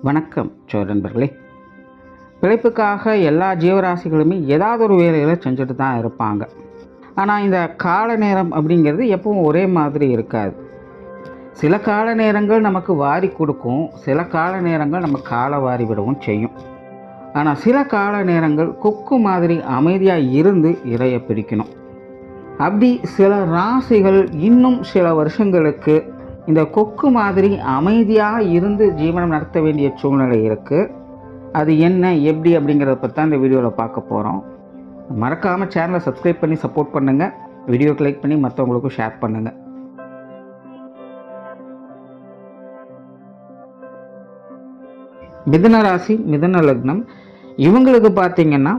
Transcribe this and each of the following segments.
வணக்கம் நண்பர்களே. பிழைப்புக்காக எல்லா ஜீவராசிகளுமே ஏதாவது ஒரு வேலைகளை செஞ்சுட்டு தான் இருப்பாங்க. ஆனால் இந்த கால நேரம் அப்படிங்கிறது எப்பவும் ஒரே மாதிரி இருக்காது. சில கால நேரங்கள் நமக்கு வாரி கொடுக்கும், சில கால நேரங்கள் நம்ம காலை வாரி விடவும் செய்யும். ஆனால் சில கால நேரங்கள் கொக்கு மாதிரி அமைதியாக இருந்து இரையை பிடிக்கணும். அப்படி சில ராசிகள் இன்னும் சில வருஷங்களுக்கு இந்த கொக்கு மாதிரி அமைதியாக இருந்து ஜீவனம் நடத்த வேண்டிய சூழ்நிலை இருக்குது. அது என்ன எப்படி அப்படிங்கிறத பற்றி தான் இந்த வீடியோவில் பார்க்க போகிறோம். மறக்காமல் சேனலை சப்ஸ்கிரைப் பண்ணி சப்போர்ட் பண்ணுங்கள், வீடியோக்கு லைக் பண்ணி மற்றவங்களுக்கும் ஷேர் பண்ணுங்கள். மிதுன ராசி, மிதுன லக்னம், இவங்களுக்கு பார்த்திங்கன்னா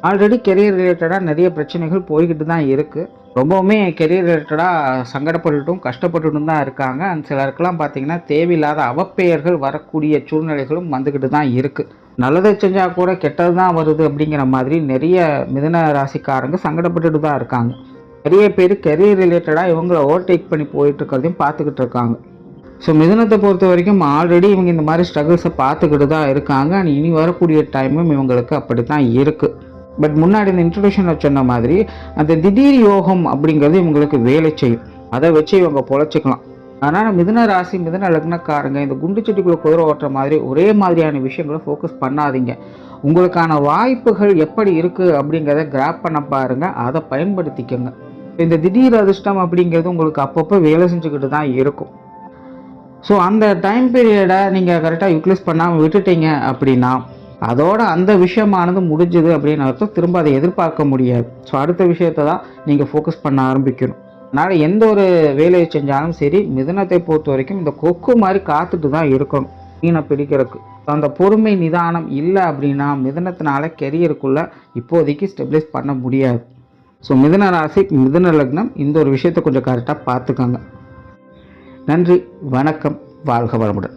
ஆல்ரெடி கெரியர் ரிலேட்டடாக நிறைய பிரச்சனைகள் போய்கிட்டு தான் இருக்குது. ரொம்பவுமே கெரியர் ரிலேட்டடாக சங்கடப்பட்டுட்டும் கஷ்டப்பட்டுட்டும் தான் இருக்காங்க. அண்ட் சிலருக்கெல்லாம் பார்த்திங்கன்னா தேவையில்லாத அவப்பெயர்கள் வரக்கூடிய சூழ்நிலைகளும் வந்துக்கிட்டு தான் இருக்குது. நல்லதை செஞ்சால் கூட கெட்டது தான் வருது அப்படிங்கிற மாதிரி நிறைய மிதுன ராசிக்காரங்க சங்கடப்பட்டுட்டு தான் இருக்காங்க. நிறைய பேர் கெரியர் ரிலேட்டடாக இவங்களை ஓவர்டேக் பண்ணி போயிட்டுருக்கிறதையும் பார்த்துக்கிட்டு இருக்காங்க. ஸோ மிதுனத்தை பொறுத்த வரைக்கும் ஆல்ரெடி இவங்க இந்த மாதிரி ஸ்ட்ரகிள்ஸை பார்த்துக்கிட்டு தான் இருக்காங்க. அண்ட் இனி வரக்கூடிய டைமும் இவங்களுக்கு அப்படி தான் இருக்குது. பட் முன்னாடி இந்த இன்ட்ரடக்ஷனில் சொன்ன மாதிரி அந்த திடீர் யோகம் அப்படிங்கிறது இவங்களுக்கு வேலை செய்யும். அதை வச்சு இவங்க பொழைச்சிக்கலாம். அதனால் மிதுன ராசி, மிதுன லக்னக்காரங்க இந்த குண்டுச்சட்டிக்குள்ளே குதிரை ஓட்டுற மாதிரி ஒரே மாதிரியான விஷயங்களை ஃபோக்கஸ் பண்ணாதீங்க. உங்களுக்கான வாய்ப்புகள் எப்படி இருக்குது அப்படிங்கிறத கிராப் பண்ண பாருங்கள், அதை பயன்படுத்திக்கோங்க. இந்த திடீர் அதிர்ஷ்டம் அப்படிங்கிறது உங்களுக்கு அப்பப்போ வேலை செஞ்சுக்கிட்டு தான் இருக்கும். ஸோ அந்த டைம் பீரியடை நீங்கள் கரெக்டாக யூட்டிலைஸ் பண்ணாமல் விட்டுட்டீங்க அப்படின்னா அதோட அந்த விஷயமானது முடிஞ்சது அப்படின்னு அர்த்தம். திரும்ப அதை எதிர்பார்க்க முடியாது. ஸோ அடுத்த விஷயத்தை தான் நீங்கள் ஃபோக்கஸ் பண்ண ஆரம்பிக்கணும். அதனால் எந்த ஒரு வேலையை செஞ்சாலும் சரி, மிதுனத்தை பொறுத்த வரைக்கும் இந்த கொக்கு மாதிரி காத்துட்டு தான் இருக்கணும் மீனை பிடிக்கிறதுக்கு. அந்த பொறுமை நிதானம் இல்லை அப்படின்னா மிதுனத்தினால கெரியருக்குள்ளே இப்போதைக்கு ஸ்டெபிலைஸ் பண்ண முடியாது. ஸோ மிதுன ராசி, மிதுன லக்னம் இந்த ஒரு விஷயத்தை கொஞ்சம் கரெக்டாக பார்த்துக்கோங்க. நன்றி, வணக்கம், வாழ்க வளமுடன்.